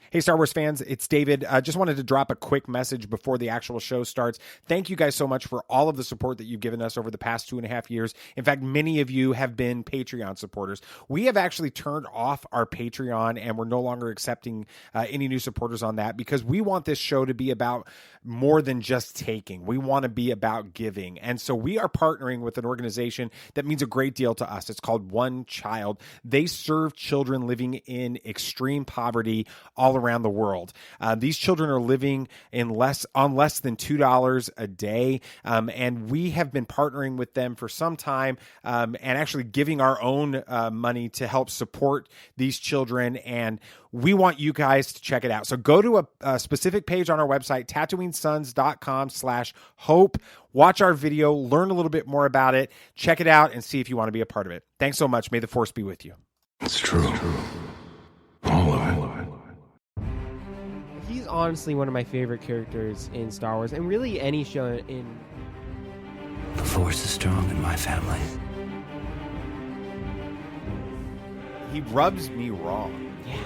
Hey, Star Wars fans, it's David. Just wanted to drop a quick message before the actual show starts. Thank you guys so much for all of the support that you've given us over the past 2.5 years. In fact, many of you have been Patreon supporters. We have actually turned off our Patreon, and we're no longer accepting any new supporters on that because we want this show to be about more than just taking. We want to be about giving. And so we are partnering with an organization that means a great deal to us. It's called One Child. They serve children living in extreme poverty all around the world. These children are living on less than $2 a day, and we have been partnering with them for some time and actually giving our own money to help support these children, and we want you guys to check it out. So go to a specific page on our website, tatooinesons.com/hope. Watch our video, learn a little bit more about it, check it out, and see if you want to be a part of it. Thanks so much. May the Force be with you. It's true. All of it. He's honestly one of my favorite characters in Star Wars, and really any show in... The Force is strong in my family. He rubs me wrong. Yeah.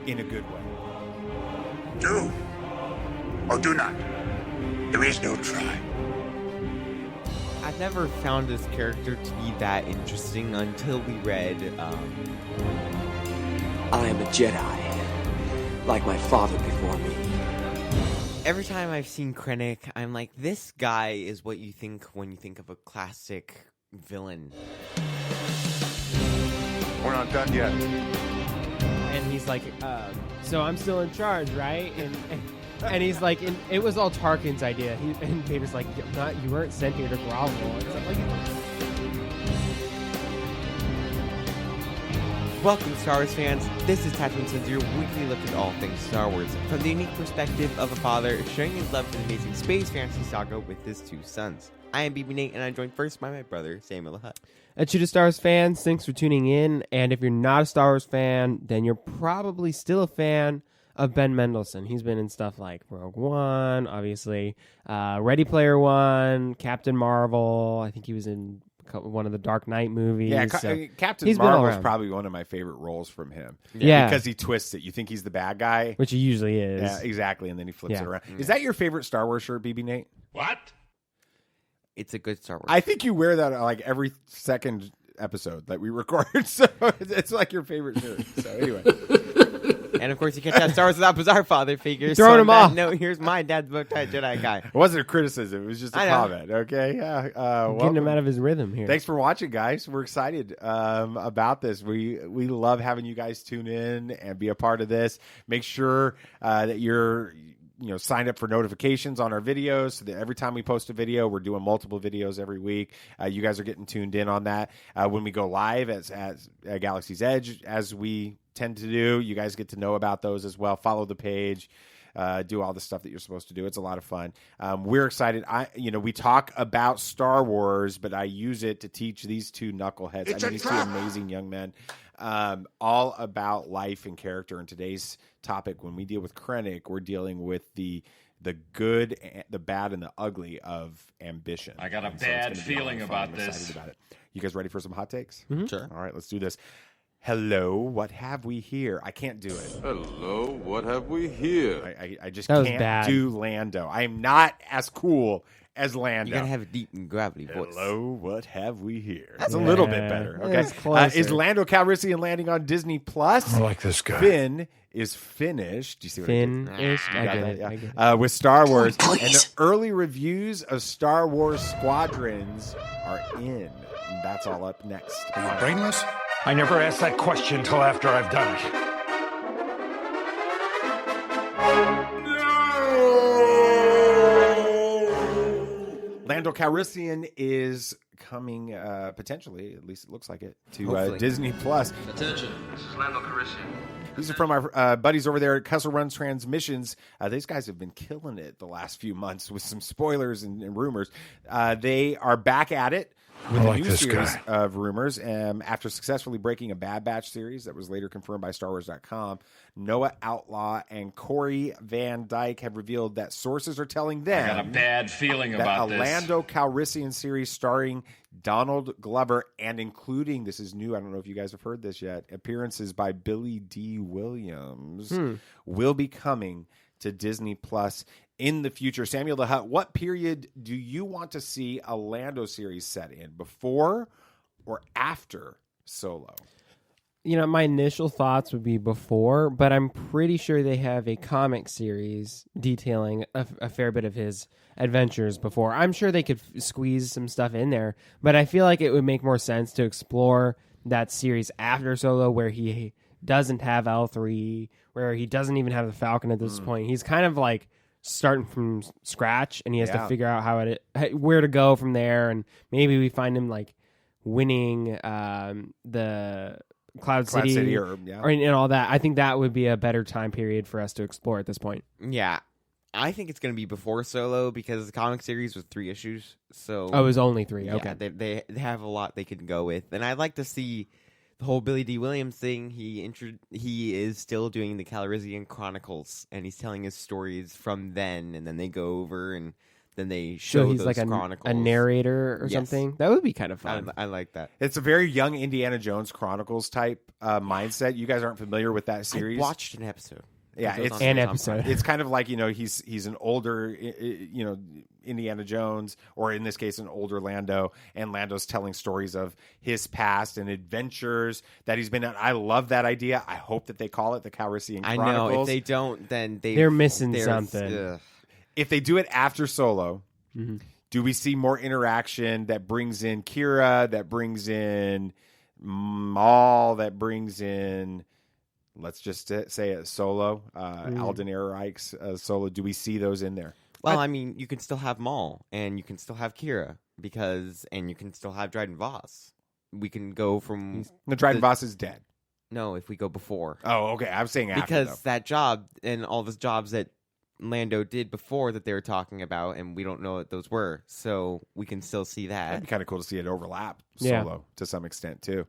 In a good way. Do or do not. There is no try. I've never found this character to be that interesting until we read, I am a Jedi, like my father before me. Every time I've seen Krennic, I'm like, this guy is what you think when you think of a classic villain. We're not done yet. And he's like, so I'm still in charge, right? And he's like, it was all Tarkin's idea. And Vader's like, you weren't sent here to grovel. And stuff like Welcome, Star Wars fans. This is Tatooine Sons, your weekly look at all things Star Wars, from the unique perspective of a father showing his love for the amazing space fantasy saga with his two sons. I am BB Nate, and I'm joined first by my brother, Samuel Hutt. And to the Star Wars fans, thanks for tuning in. And if you're not a Star Wars fan, then you're probably still a fan of Ben Mendelsohn. He's been in stuff like Rogue One, obviously, Ready Player One, Captain Marvel. I think he was in one of the Dark Knight movies. Yeah, Captain Marvel is probably one of my favorite roles from him. Yeah. Because he twists it. You think he's the bad guy. Which he usually is. Yeah, exactly. And then he flips it around. Is that your favorite Star Wars shirt, BB Nate? What? It's a good Star Wars. I think you wear that like every second episode that we record. So it's like your favorite shirt. So anyway. And of course, you can't have Star Wars without Bizarre Father figures. Throwing them off. No, here's my dad's bow tie Jedi guy. It wasn't a criticism. It was just a comment. Okay. Yeah. Getting him out of his rhythm here. Thanks for watching, guys. We're excited about this. We love having you guys tune in and be a part of this. Make sure that you're signed up for notifications on our videos so that every time we post a video, we're doing multiple videos every week. You guys are getting tuned in on that. When we go live at Galaxy's Edge, as we tend to do, you guys get to know about those as well. Follow the page, do all the stuff that you're supposed to do. It's a lot of fun. We're excited. We talk about Star Wars, but I use it to teach these two knuckleheads. These two amazing young men, all about life and character. In today's topic, when we deal with Krennic, we're dealing with the good, the bad, and the ugly of ambition. I got a bad feeling about this. About it. You guys ready for some hot takes? Mm-hmm. Sure. All right, let's do this. Hello, what have we here? I can't do it. Hello, what have we here? I just That was can't bad. do Lando. I am not as cool as Lando. You gotta have a deep and gravity voice. Hello, what have we here? That's a little bit better. Okay, That's closer. is Lando Calrissian landing on Disney Plus? I like this guy. Finn is finished. Do you see what Finnished. I I did? get Yeah. it. I get it. With Star Wars, and Please. the early reviews of Star Wars Squadrons are in. And that's all up next. Are you brainless? I never asked that question till after I've done it. Lando Calrissian is coming potentially, at least it looks like it, to Disney Plus. Attention, this is Lando Calrissian. These are from our buddies over there at Cussle Runs Transmissions. These guys have been killing it the last few months with some spoilers and rumors. They are back at it. with I a like new this series guy. of rumors. After successfully breaking a Bad Batch series that was later confirmed by StarWars.com, Noah Outlaw and Corey Van Dyke have revealed that sources are telling them I got a bad feeling that about a this. Lando Calrissian series starring Donald Glover and including, this is new, I don't know if you guys have heard this yet, appearances by Billy D. Williams will be coming to Disney Plus in the future. Samuel the Hutt, what period do you want to see a Lando series set in? Before or after Solo? You know, my initial thoughts would be before, but I'm pretty sure they have a comic series detailing a fair bit of his adventures before. I'm sure they could squeeze some stuff in there, but I feel like it would make more sense to explore that series after Solo, where he doesn't have L3, where he doesn't even have the Falcon at this point. He's kind of like starting from scratch, and he has to figure out where to go from there, and maybe we find him like winning the Cloud City and all that. I think that would be a better time period for us to explore at this point. Yeah. I think it's going to be before Solo because the comic series was 3 issues. So it was only 3. Yeah, okay. They have a lot they can go with. And I'd like to see the whole Billy D. Williams thing. He is still doing the Calrissian Chronicles, and he's telling his stories from then, and then they go over and then they show he's those like chronicles. a narrator or Yes. something. That would be kind of fun. I like that. It's a very young Indiana Jones Chronicles type mindset. You guys aren't familiar with that series? I watched an episode. Yeah, it's an episode. It's kind of like, he's an older, Indiana Jones, or in this case, an older Lando, and Lando's telling stories of his past and adventures that he's been on. I love that idea. I hope that they call it the Calrissian Chronicles. I know. If they don't, then they're missing something. If they do it after Solo, do we see more interaction that brings in Kira, that brings in Maul, that brings in, let's just say it, Solo, Alden Ehrenreich's Solo? Do we see those in there? Well, I mean, you can still have Maul, and you can still have Kira, and you can still have Dryden Voss. We can go from... The Dryden Voss is dead. No, if we go before. Oh, okay. I'm saying after, because though. that job and all the jobs that Lando did before that they were talking about, and we don't know what those were, so we can still see that. That'd be kind of cool to see it overlap Solo to some extent too.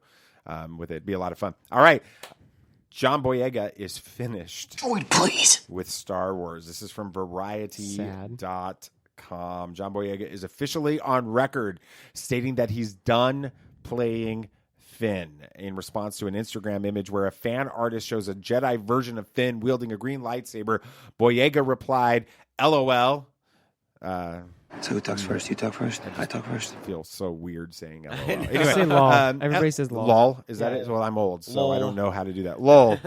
With it, it'd be a lot of fun. All right, John Boyega is finished. Droid, please. With Star Wars. This is from Variety.com. John Boyega is officially on record stating that he's done playing Finn. In response to an Instagram image where a fan artist shows a Jedi version of Finn wielding a green lightsaber, Boyega replied, LOL. So who talks first? You talk first? I talk first. I feel so weird saying LOL. Anyway, say lol. Everybody says lol. LOL? Is that it? Well, I'm old, so I don't know how to do that. LOL.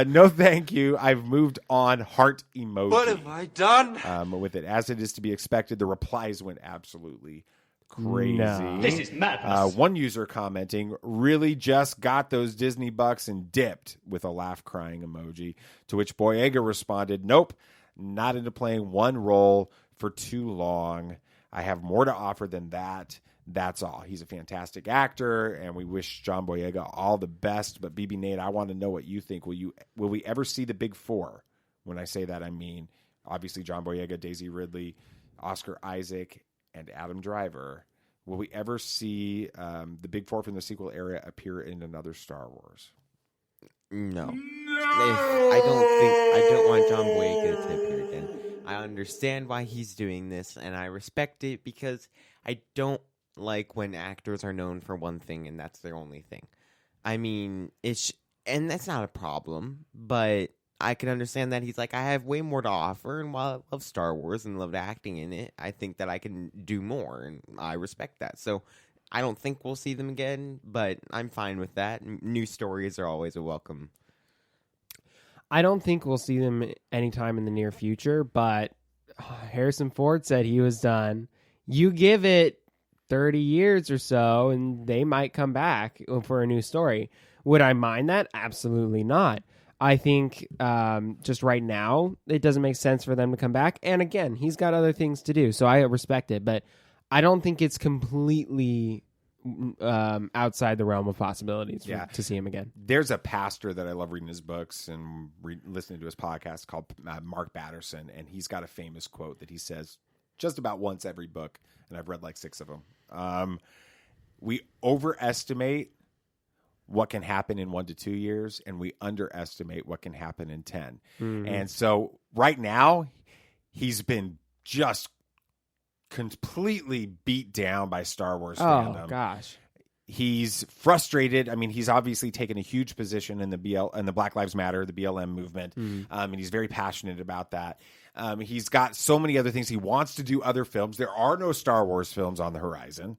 No thank you. I've moved on. Heart emoji. What have I done? With it. As it is to be expected, the replies went absolutely crazy. No. This is madness. One user commenting, really just got those Disney bucks and dipped, with a laugh crying emoji. To which Boyega responded, nope, not into playing one role for too long. I have more to offer than that. That's all. He's a fantastic actor, and we wish John Boyega all the best. But BB Nate, I want to know what you think. Will we ever see the Big Four? When I say that, I mean obviously John Boyega, Daisy Ridley, Oscar Isaac, and Adam Driver. Will we ever see the Big Four from the sequel era appear in another Star Wars? No. I don't want John Boyega to appear again. I understand why he's doing this, and I respect it because I don't like when actors are known for one thing and that's their only thing. I mean, and that's not a problem, but I can understand that he's like, I have way more to offer, and while I love Star Wars and loved acting in it, I think that I can do more, and I respect that. So I don't think we'll see them again, but I'm fine with that. New stories are always a welcome. I don't think we'll see them anytime in the near future, but Harrison Ford said he was done. You give it 30 years or so, and they might come back for a new story. Would I mind that? Absolutely not. I think just right now, it doesn't make sense for them to come back. And again, he's got other things to do, so I respect it. But I don't think it's completely outside the realm of possibilities to see him again. There's a pastor that I love reading his books and listening to his podcast called Mark Batterson, and he's got a famous quote that he says just about once every book, and I've read like 6 of them. We overestimate what can happen in 1 to 2 years, and we underestimate what can happen in 10. And so right now, he's been just completely beat down by Star Wars fandom. Oh gosh. He's frustrated. I mean, he's obviously taken a huge position in the Black Lives Matter, the BLM movement, and he's very passionate about that. He's got so many other things. He wants to do other films. There are no Star Wars films on the horizon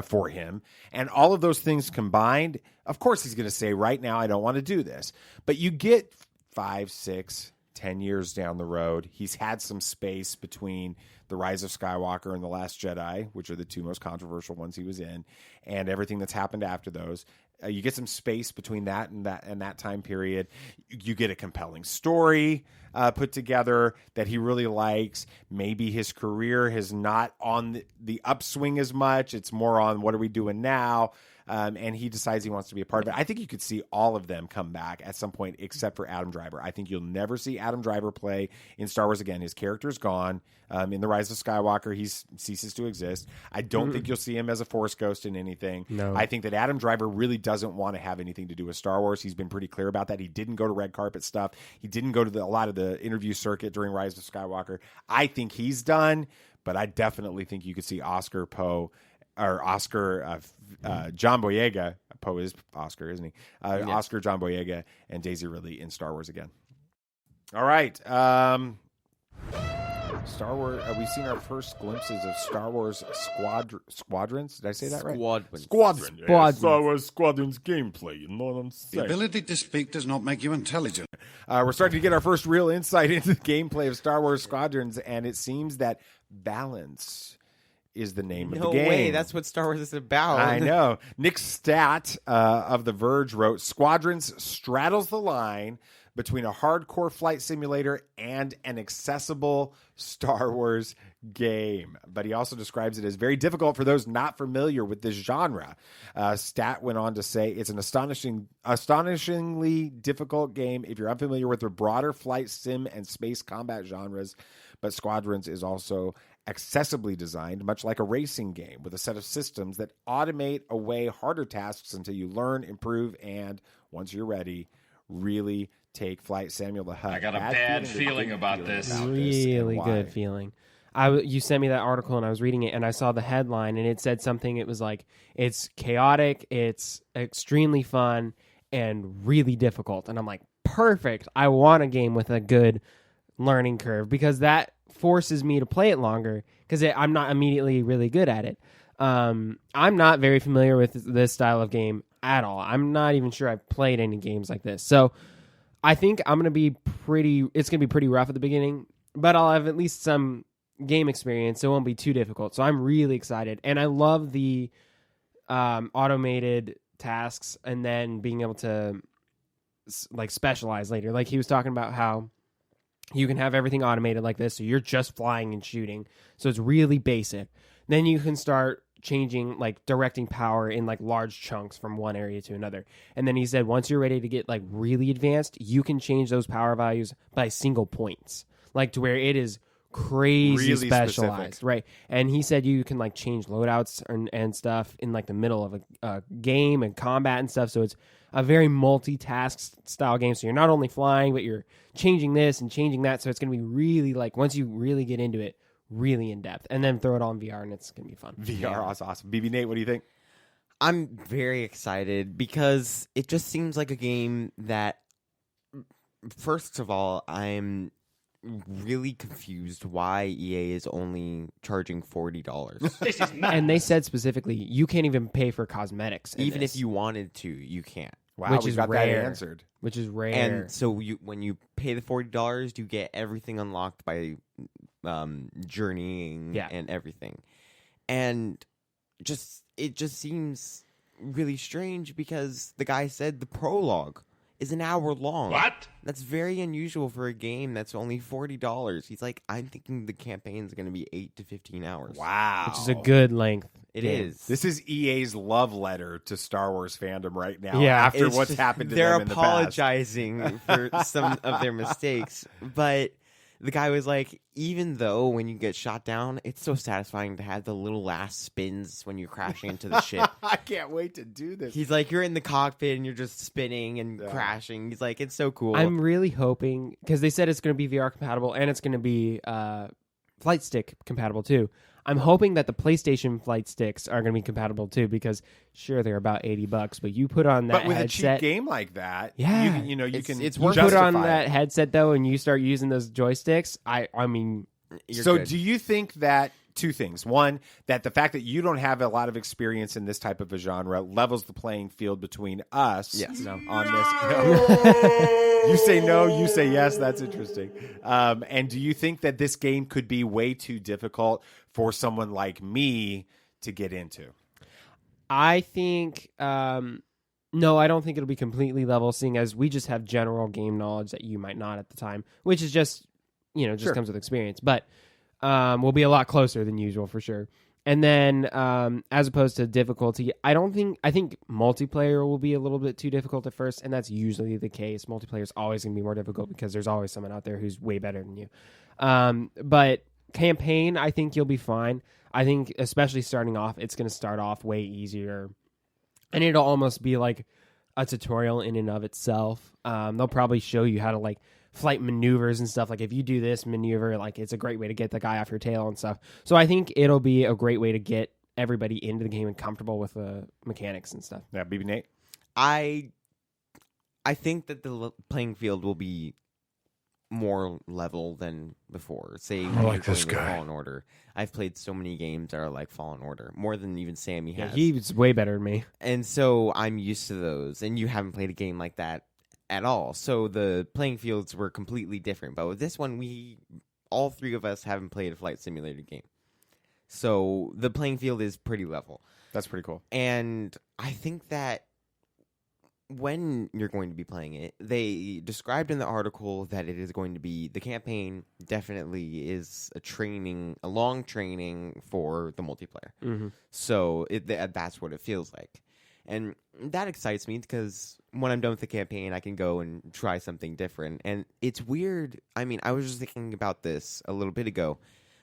for him. And all of those things combined, of course he's going to say, right now, I don't want to do this. But you get 5, 6, 10 years down the road, he's had some space between The Rise of Skywalker and The Last Jedi, which are the two most controversial ones he was in, and everything that's happened after those. You get some space between that and that time period. You get a compelling story put together that he really likes. Maybe his career is not on the upswing as much. It's more on what are we doing now? And he decides he wants to be a part of it. I think you could see all of them come back at some point, except for Adam Driver. I think you'll never see Adam Driver play in Star Wars again. His character's gone. In The Rise of Skywalker, he ceases to exist. I don't think you'll see him as a Force ghost in anything. No. I think that Adam Driver really doesn't want to have anything to do with Star Wars. He's been pretty clear about that. He didn't go to red carpet stuff. He didn't go to a lot of the interview circuit during Rise of Skywalker. I think he's done, but I definitely think you could see John Boyega. Poe is Oscar, isn't he? Oscar, John Boyega, and Daisy Ridley in Star Wars again. All right. Star Wars. We've seen our first glimpses of Star Wars Squadrons. Did I say that right? Squadron. Star Wars Squadrons gameplay. You know what I'm saying? The ability to speak does not make you intelligent. We're starting to get our first real insight into the gameplay of Star Wars Squadrons, and it seems that balance is the name of the game. No way, that's what Star Wars is about. I know. Nick Stat of The Verge wrote, Squadrons straddles the line between a hardcore flight simulator and an accessible Star Wars game. But he also describes it as very difficult for those not familiar with this genre. Stat went on to say, it's an astonishingly difficult game if you're unfamiliar with the broader flight sim and space combat genres. But Squadrons is also accessibly designed, much like a racing game, with a set of systems that automate away harder tasks until you learn, improve, and, once you're ready, really take flight. Samuel the Hutt. I got a bad feeling about this. Really good feeling. You sent me that article and I was reading it and I saw the headline and it said something. It was like, it's chaotic, it's extremely fun, and really difficult. And I'm like, perfect. I want a game with a good learning curve because that forces me to play it longer because I'm not immediately really good at it. I'm not very familiar with this style of game at all. I'm not even sure I've played any games like this. So I think it's going to be pretty rough at the beginning, but I'll have at least some game experience, so it won't be too difficult. So I'm really excited. And I love the automated tasks and then being able to like specialize later. Like he was talking about how you can have everything automated like this, so you're just flying and shooting. So it's really basic. Then you can start changing, like directing power in like large chunks from one area to another. And then he said once you're ready to get like really advanced, you can change those power values by single points, like to where it is crazy really specialized, specific. right? And he said you can like change loadouts and stuff in like the middle of a game and combat and stuff. So it's a very multitask style game. So you're not only flying, but you're changing this and changing that. So it's going to be really like, once you really get into it, really in depth, and then throw it on VR and it's going to be fun. VR is awesome. BB Nate, what do you think? I'm very excited because it just seems like a game that, first of all, I'm really confused why EA is only charging $40. This is nuts. And they said specifically, you can't even pay for cosmetics. Even if you wanted to, you can't. Wow, Which we is got rare. that answered. Which is rare. And so when you pay the $40, you get everything unlocked by journeying and everything. And it just seems really strange because the guy said the prologue is an hour long. What? That's very unusual for a game that's only $40. He's like, I'm thinking the campaign is going to be 8 to 15 hours. Wow. Which is a good length. It is. This is EA's love letter to Star Wars fandom right now. Yeah, after It's what's just- happened to they're them in the past. apologizing for some of their mistakes, but the guy was like, even though when you get shot down, it's so satisfying to have the little last spins when you're crashing into the ship. I can't wait to do this. He's like, you're in the cockpit and you're just spinning and crashing. He's like, it's so cool. I'm really hoping, because they said it's going to be VR compatible and it's going to be flight stick compatible too. I'm hoping that the PlayStation flight sticks are going to be compatible too, because sure, they're about $80, but you put on that but with headset, a cheap game like that, yeah, you can it's you worth put on justify that it. headset though, and you start using those joysticks. I mean, You're So good. do you think that two things? One, that the fact that you don't have a lot of experience in this type of a genre levels the playing field between us Yes. on this. You say no, you say yes. That's interesting. And do you think that this game could be way too difficult for someone like me to get into? I think no, I don't think it'll be completely level, seeing as we just have general game knowledge that you might not at the time, which is just Sure. comes with experience. But we'll be a lot closer than usual for sure. And then as opposed to difficulty, I think multiplayer will be a little bit too difficult at first, and that's usually the case. Multiplayer is always going to be more difficult because there's always someone out there who's way better than you. But campaign, I think you'll be fine. I think especially starting off, it's going to start off way easier, and it'll almost be like a tutorial in and of itself. They'll probably show you how to like flight maneuvers and stuff. Like if you do this maneuver, like it's a great way to get the guy off your tail and stuff. So I think it'll be a great way to get everybody into the game and comfortable with the mechanics and stuff. Yeah, BB Nate? I think that the playing field will be more level than before. Say, I like this playing with guy. Fallen Order. I've played so many games that are like Fallen Order, more than even Sammy Yeah, has. he's way better than me. And so I'm used to those, and you haven't played a game like that at all. So the playing fields were completely different. But with this one, all three of us haven't played a flight simulator game. So the playing field is pretty level. That's pretty cool. And I think that when you're going to be playing it, they described in the article that it is going to be, the campaign definitely is a long training for the multiplayer. Mm-hmm. So that's what it feels like. And that excites me because when I'm done with the campaign, I can go and try something different. And it's weird. I mean, I was just thinking about this a little bit ago.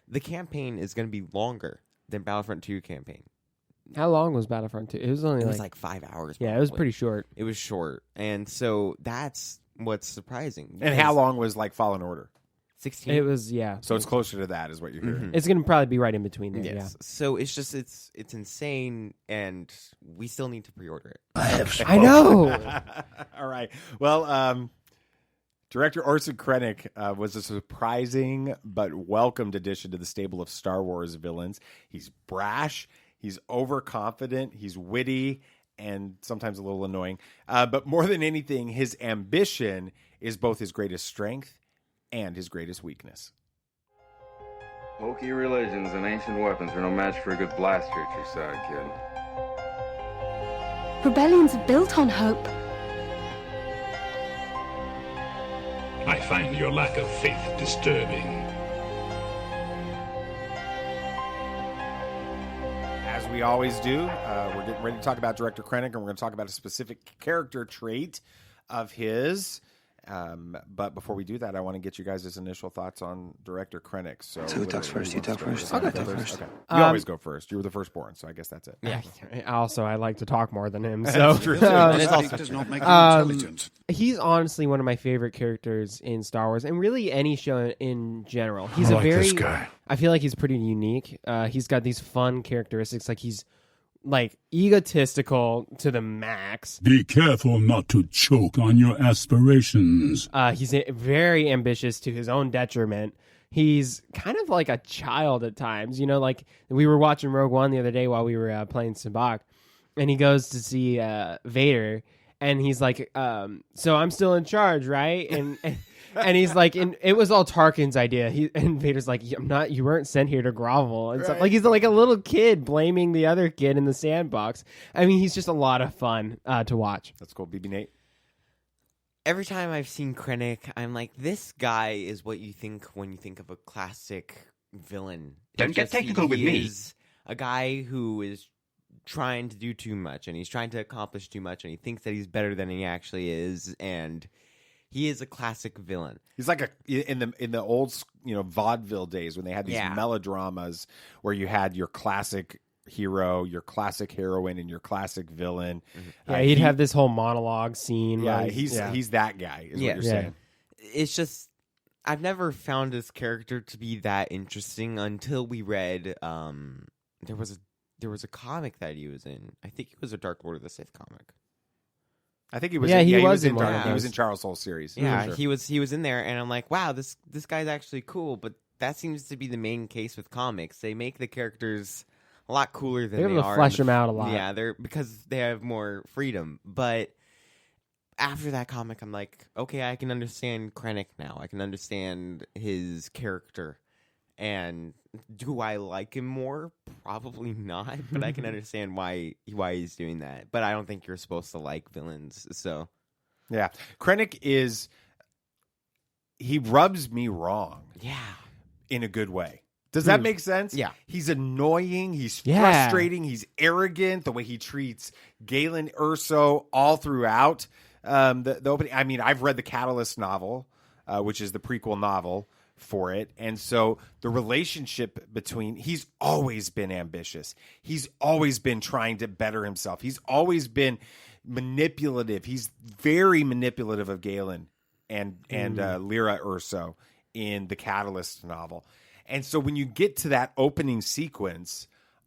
The campaign is going to be longer than Battlefront 2 campaign. How long was Battlefront 2? It was only It was like 5 hours. yeah, it was probably. pretty short. It was short. And so that's what's surprising. And how long was like Fallen Order? 16. It was, yeah. So it's closer to that is what you're hearing. Mhm. It's going to probably be right in between there, Yes. yeah. So it's just, it's insane, and we still need to pre-order it. I know. All right. Well, director Orson Krennic was a surprising but welcomed addition to the stable of Star Wars villains. He's brash, he's overconfident, he's witty, and sometimes a little annoying. But more than anything, his ambition is both his greatest strength and his greatest weakness. Hokey religions and ancient weapons are no match for a good blaster at your side, kid. Rebellions are built on hope. I find your lack of faith disturbing. As we always do, we're getting ready to talk about Director Krennic, and we're going to talk about a specific character trait of his. But before we do that, I want to get you guys' initial thoughts on Director Krennic. So who talks first? You talk first? I'll I'll go go first. first. Okay. You always go first. You were the firstborn, so I guess that's it. Yeah. Also, I like to talk more than him. So That's true, too. And it's Speak also does true. not make you intelligent. he's honestly one of my favorite characters in Star Wars, and really any show in general. He's I a like very. this guy. I feel like he's pretty unique. He's got these fun characteristics, like he's like egotistical to the max. Be careful not to choke on your aspirations. He's very ambitious to his own detriment. He's kind of like a child at times, you know. Like we were watching Rogue One the other day while we were playing Sabacc, and he goes to see Vader, and he's like, "So I'm still in charge, right?" And he's like, and it was all Tarkin's idea. And Vader's like, I'm not. You weren't sent here to grovel and stuff. Like he's like a little kid blaming the other kid in the sandbox. I mean, he's just a lot of fun to watch. That's cool. BB Nate. Every time I've seen Krennic, I'm like, this guy is what you think when you think of a classic villain. Don't It's get just technical with he me. is a guy who is trying to do too much, and he's trying to accomplish too much, and he thinks that he's better than he actually is, and He is a classic villain. He's like in the old vaudeville days when they had these Yeah. melodramas where you had your classic hero, your classic heroine, and your classic villain. Yeah, he'd have this whole monologue scene. Yeah, where he's that guy. Is what you're saying. It's just I've never found this character to be that interesting until we read. There was a comic that he was in. I think it was a Dark Lord of the Sith comic. I think he was. Yeah, he was in in one of He was those. in Charles Soule's series. Yeah, sure. he was in there, and I'm like, wow, this guy's actually cool. But that seems to be the main case with comics. They make the characters a lot cooler than They're they able to are. flesh them out a lot. Yeah, they're because they have more freedom. But after that comic, I'm like, okay, I can understand Krennic now. I can understand his character. And do I like him more? Probably not. But I can understand why he's doing that. But I don't think you're supposed to like villains. So Yeah, Krennic he rubs me wrong. yeah, In a good way. Does that make sense? Yeah. He's annoying. He's Yeah. frustrating. He's arrogant. The way he treats Galen Erso all throughout the opening. I mean, I've read the Catalyst novel, which is the prequel novel for it. And so the relationship between, he's always been ambitious. He's always been trying to better himself. He's always been manipulative. He's very manipulative of Galen and Lyra Erso in the Catalyst novel. And so when you get to that opening sequence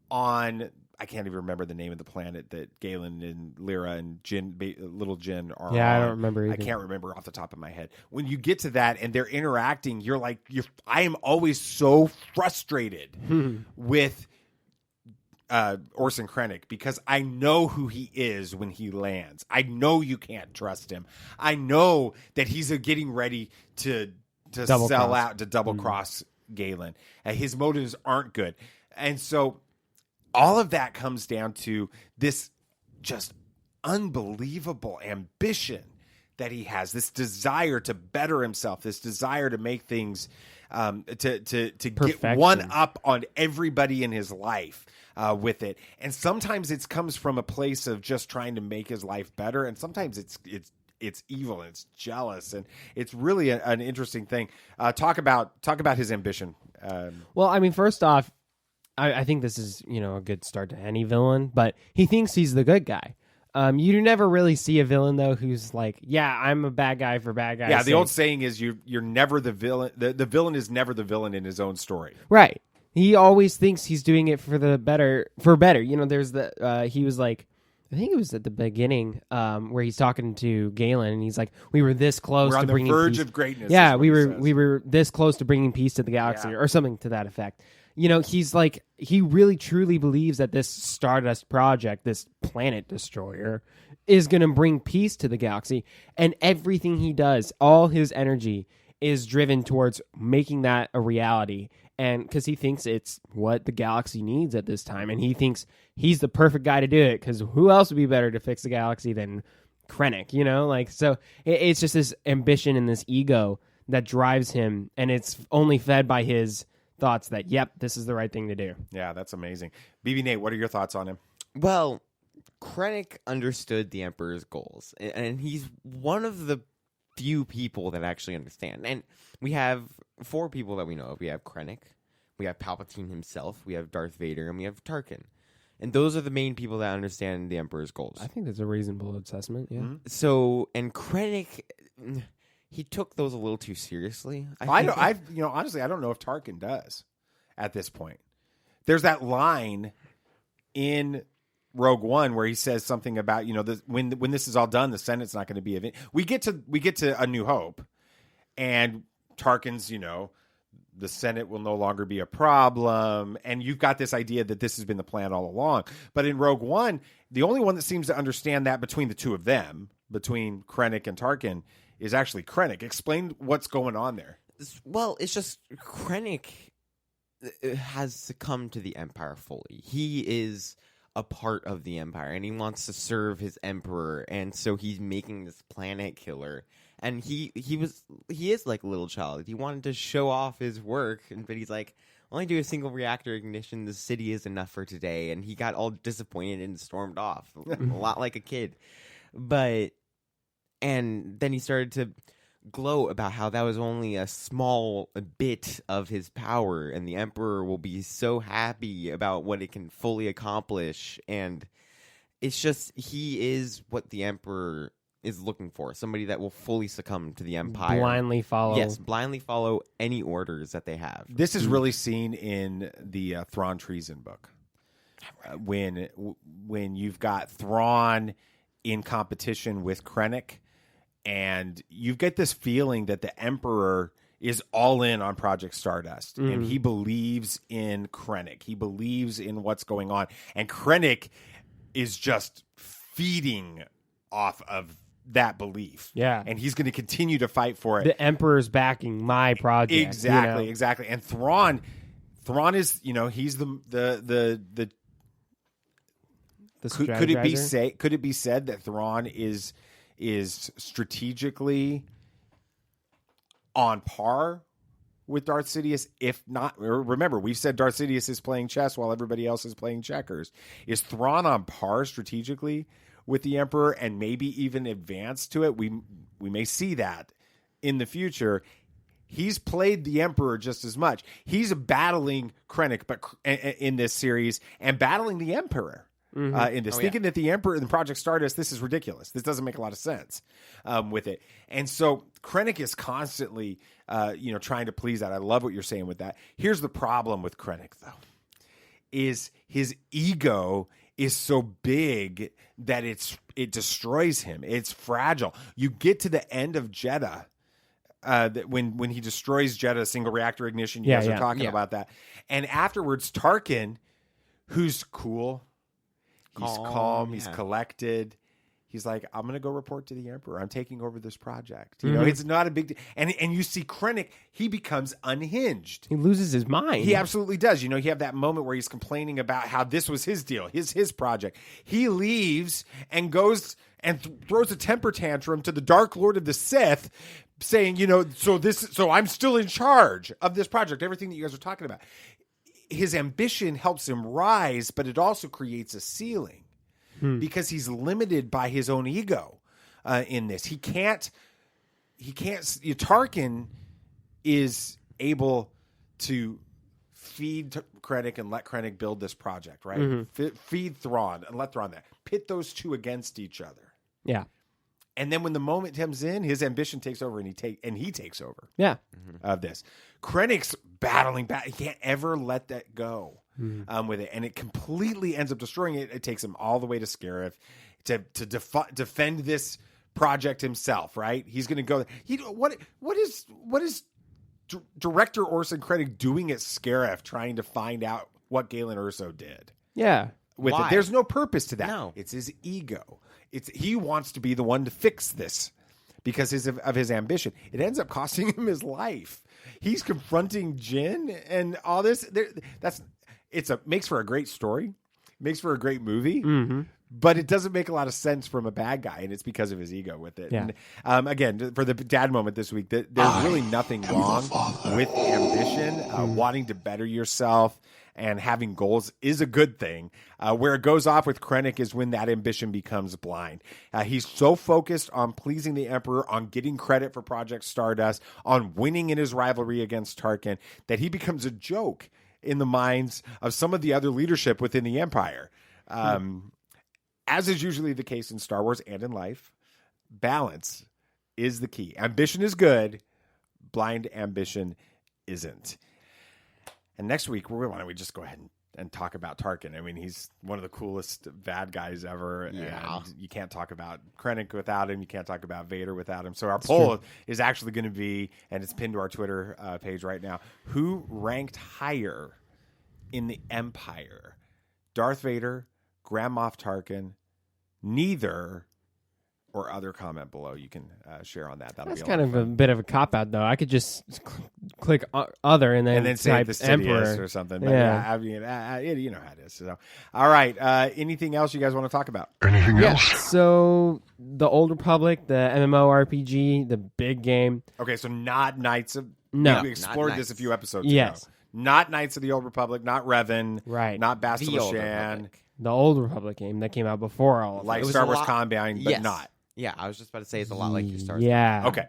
on, I can't even remember the name of the planet that Galen and Lyra and little Jin are Yeah, I on. don't remember either. I can't remember off the top of my head. When you get to that and they're interacting, you're like, I am always so frustrated with Orson Krennic because I know who he is when he lands. I know you can't trust him. I know that he's getting ready to Double sell cross. out, to double cross Galen. His motives aren't good. And so all of that comes down to this just unbelievable ambition that he has, this desire to better himself, this desire to make things, to get Perfection. one up on everybody in his life with it. And sometimes it comes from a place of just trying to make his life better, and sometimes it's evil and it's jealous, and it's really an interesting thing. Talk about his ambition. Well, I mean, first off, I think this is a good start to any villain, but he thinks he's the good guy. You never really see a villain though who's like, yeah, I'm a bad guy for bad guys. Yeah, the old saying is you're never the villain. The villain is never the villain in his own story. Right. He always thinks he's doing it for the better. There's he was like, I think it was at the beginning where he's talking to Galen and he's like, we were this close We're to on the bringing verge peace. of greatness. Yeah, is what we he were says. we were this close to bringing peace to the galaxy, Yeah. or something to that effect. He's like, he really truly believes that this Stardust project, this planet destroyer, is going to bring peace to the galaxy, and everything he does, all his energy is driven towards making that a reality. And because he thinks it's what the galaxy needs at this time, and he thinks he's the perfect guy to do it, because who else would be better to fix the galaxy than Krennic, so it's just this ambition and this ego that drives him, and it's only fed by his thoughts that, yep, this is the right thing to do. Yeah, that's amazing. BB Nate, what are your thoughts on him? well, Krennic understood the Emperor's goals, and he's one of the few people that actually understand. And we have 4 people that we know of. We have Krennic, we have Palpatine himself, we have Darth Vader, and we have Tarkin. And those are the main people that understand the Emperor's goals. I think that's a reasonable assessment, yeah. So, and Krennic, he took those a little too seriously. Honestly, I don't know if Tarkin does at this point. There's that line in Rogue One where he says something about, when this is all done, the Senate's not going to be event. We get to A New Hope, and Tarkin's, the Senate will no longer be a problem, and you've got this idea that this has been the plan all along. But in Rogue One, the only one that seems to understand that between the two of them, between Krennic and Tarkin, is actually Krennic. Explain what's going on there. Well, it's just Krennic has succumbed to the Empire fully. He is a part of the Empire, and he wants to serve his Emperor, and so he's making this planet killer. And he is like a little child. He wanted to show off his work, but he's like, only do a single reactor ignition. The city is enough for today. And he got all disappointed and stormed off, a lot like a kid. And then he started to gloat about how that was only a small bit of his power, and the Emperor will be so happy about what it can fully accomplish. And it's just, he is what the Emperor is looking for, somebody that will fully succumb to the Empire. Blindly follow. Yes, blindly follow any orders that they have. This is really seen in the Thrawn treason book. When you've got Thrawn in competition with Krennic, and you get this feeling that the Emperor is all in on Project Stardust, and he believes in Krennic. He believes in what's going on, and Krennic is just feeding off of that belief. Yeah. And he's going to continue to fight for it. The Emperor's backing my project. Exactly, exactly. And Thrawn is, he's the could it be said that Thrawn is strategically on par with Darth Sidious? If not, remember, we've said Darth Sidious is playing chess while everybody else is playing checkers. Is Thrawn on par strategically with the Emperor, and maybe even advanced to it? We may see that in the future. He's played the Emperor just as much. He's battling Krennic, but in this series, and battling the Emperor. In this, thinking that the Emperor in Project Stardust, this is ridiculous. This doesn't make a lot of sense with it. And so Krennic is constantly, trying to please that. I love what you're saying with that. Here's the problem with Krennic, though, is his ego is so big that it destroys him. It's fragile. You get to the end of Jeddah, that when he destroys Jeddah, single reactor ignition. You guys are talking about that, and afterwards, Tarkin, who's cool. He's calm. He's collected. He's like, I'm going to go report to the Emperor. I'm taking over this project. It's not a big deal. And you see Krennic, he becomes unhinged. He loses his mind. He absolutely does. You have that moment where he's complaining about how this was his deal, his project. He leaves and goes and throws a temper tantrum to the Dark Lord of the Sith, saying, so I'm still in charge of this project, everything that you guys are talking about. His ambition helps him rise, but it also creates a ceiling because he's limited by his own ego in this. He can't. Tarkin is able to feed Krennic and let Krennic build this project, right? Feed Thrawn and let Thrawn there. Pit those two against each other. Yeah. And then when the moment comes in, his ambition takes over, and he takes over. Yeah. Of this, Krennic's battling back. He can't ever let that go with it, and it completely ends up destroying it. It takes him all the way to Scarif to defend this project himself. Right? He's going to go. What is director Orson Krennic doing at Scarif, trying to find out what Galen Erso did? Yeah. With it, there's no purpose to that. No. It's his ego. He wants to be the one to fix this because of his ambition. It ends up costing him his life. He's confronting Jin and all this. Makes for a great story, makes for a great movie, but it doesn't make a lot of sense from a bad guy, and it's because of his ego with it. Yeah. And again, for the dad moment this week, there's really nothing wrong with ambition. Wanting to better yourself and having goals is a good thing. Where it goes off with Krennic is when that ambition becomes blind. He's so focused on pleasing the Emperor, on getting credit for Project Stardust, on winning in his rivalry against Tarkin, that he becomes a joke in the minds of some of the other leadership within the Empire. As is usually the case in Star Wars and in life, balance is the key. Ambition is good. Blind ambition isn't. And next week, why don't we just go ahead and talk about Tarkin? I mean, he's one of the coolest bad guys ever. Yeah. And you can't talk about Krennic without him. You can't talk about Vader without him. So our poll is actually going to be, and it's pinned to our Twitter page right now, who ranked higher in the Empire? Darth Vader, Grand Moff Tarkin, neither, or other comment below. You can share on that. That's kind of a bit of a cop-out, though. I could just click other and then say type the Emperor or something. But I mean, you know how it is. So, all right. Anything else you guys want to talk about? Anything else? So the Old Republic, the MMORPG, the big game. Okay, so not Knights of... No. We explored this a few episodes yes. ago. Not Knights of the Old Republic, not Revan, right? Not Bastila Shan. The Old Republic game that came out before all of like it. Star Wars Combine, but not. Yeah, I was just about to say it's a lot like your Star Wars. Yeah. Okay.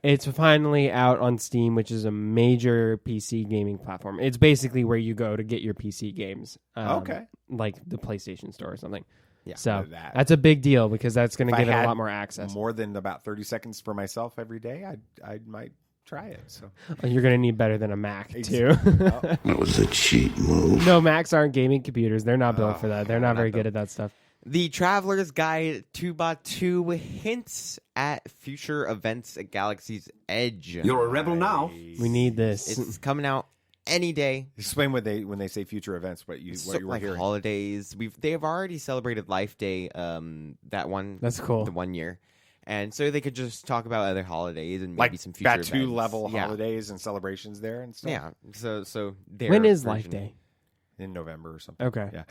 It's finally out on Steam, which is a major PC gaming platform. It's basically where you go to get your PC games. Like the PlayStation Store or something. Yeah. So that's a big deal because that's going to give it a lot more access. More than about 30 seconds for myself every day, I might try it. So you're going to need better than a Mac too. That was a cheap move. No, Macs aren't gaming computers. They're not built for that. They're not very good at that stuff. The Traveler's Guide to Batuu hints at future events at Galaxy's Edge. You're a rebel now. We need this. It's coming out any day. Explain when they say future events, what you were like hearing. Holidays. They have already celebrated Life Day. That's cool. The 1 year, and so they could just talk about other holidays and like maybe some future Batuu events. level holidays and celebrations there and stuff. Yeah. So when is Life Day? In November or something. Okay. Yeah.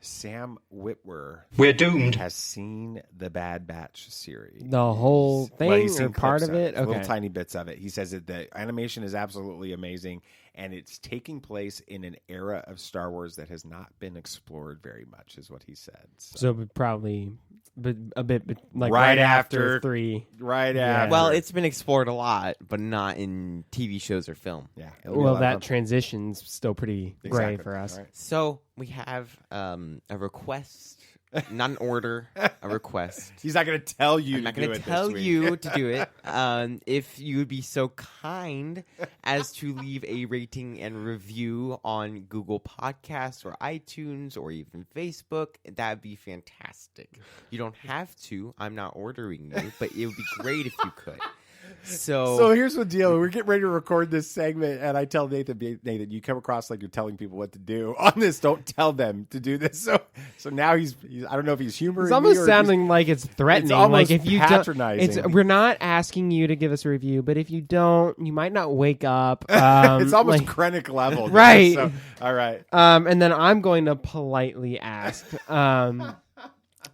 Sam Witwer. We're doomed. Has seen the Bad Batch series. The whole thing he's seen or part clips of it? Okay. Little tiny bits of it. He says that the animation is absolutely amazing, and it's taking place in an era of Star Wars that has not been explored very much, is what he said. So probably a bit like right after 3. Right after. Well, it's been explored a lot, but not in TV shows or film. Yeah. Well, that transition's still pretty gray for us. Right. So we have a request, not an order, a request. He's not going to tell you. I'm not going to tell you to do it. If you would be so kind as to leave a rating and review on Google Podcasts or iTunes or even Facebook, that'd be fantastic. You don't have to. I'm not ordering you, but it would be great if you could. So here's the deal. We're getting ready to record this segment, and I tell Nathan, you come across like you're telling people what to do on this. Don't tell them to do this. So now he's I don't know if he's humoring. It's almost sounding like it's threatening. It's almost like if you patronizing. we're not asking you to give us a review, but if you don't, you might not wake up. It's almost Krennic level, right? So, all right. And then I'm going to politely ask.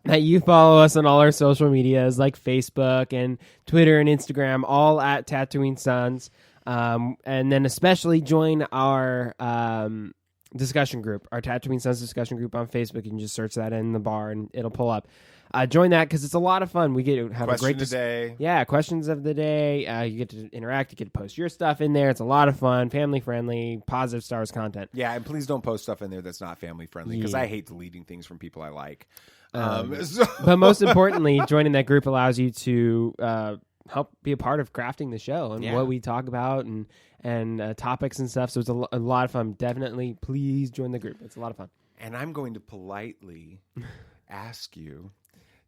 That you follow us on all our social medias like Facebook and Twitter and Instagram, all at Tatooine Sons. And then especially join our discussion group, our Tatooine Sons discussion group on Facebook. You can just search that in the bar and it'll pull up. Join that because it's a lot of fun. We get to have Question a great of the day. Yeah, questions of the day. You get to interact. You get to post your stuff in there. It's a lot of fun, family friendly, positive Star Wars content. Yeah, and please don't post stuff in there that's not family friendly because I hate deleting things from people I like. But most importantly, joining that group allows you to help be a part of crafting the show and what we talk about and topics and stuff. So it's a lot of fun. Definitely, please join the group. It's a lot of fun. And I'm going to politely ask you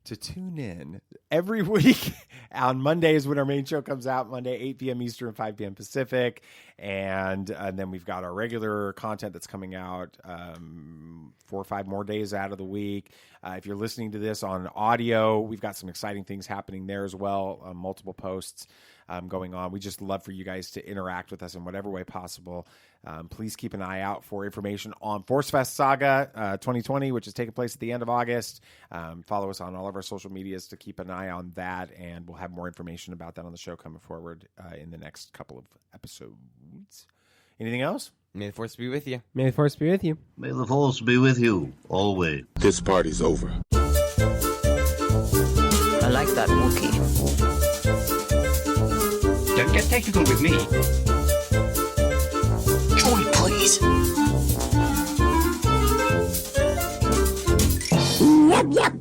to tune in every week on Mondays when our main show comes out, Monday, 8 p.m. Eastern, 5 p.m. Pacific. And then we've got our regular content that's coming out 4 or 5 more days out of the week. If you're listening to this on audio, we've got some exciting things happening there as well, multiple posts going on. We just love for you guys to interact with us in whatever way possible. Please keep an eye out for information on Force Fest Saga 2020, which is taking place at the end of August. Follow us on all of our social medias to keep an eye on that, and we'll have more information about that on the show coming forward in the next couple of episodes. Anything else? May the Force be with you. May the Force be with you. May the Force be with you, always. This party's over. I like that Wookiee. Don't get technical with me. Joy, please. Yep, yep.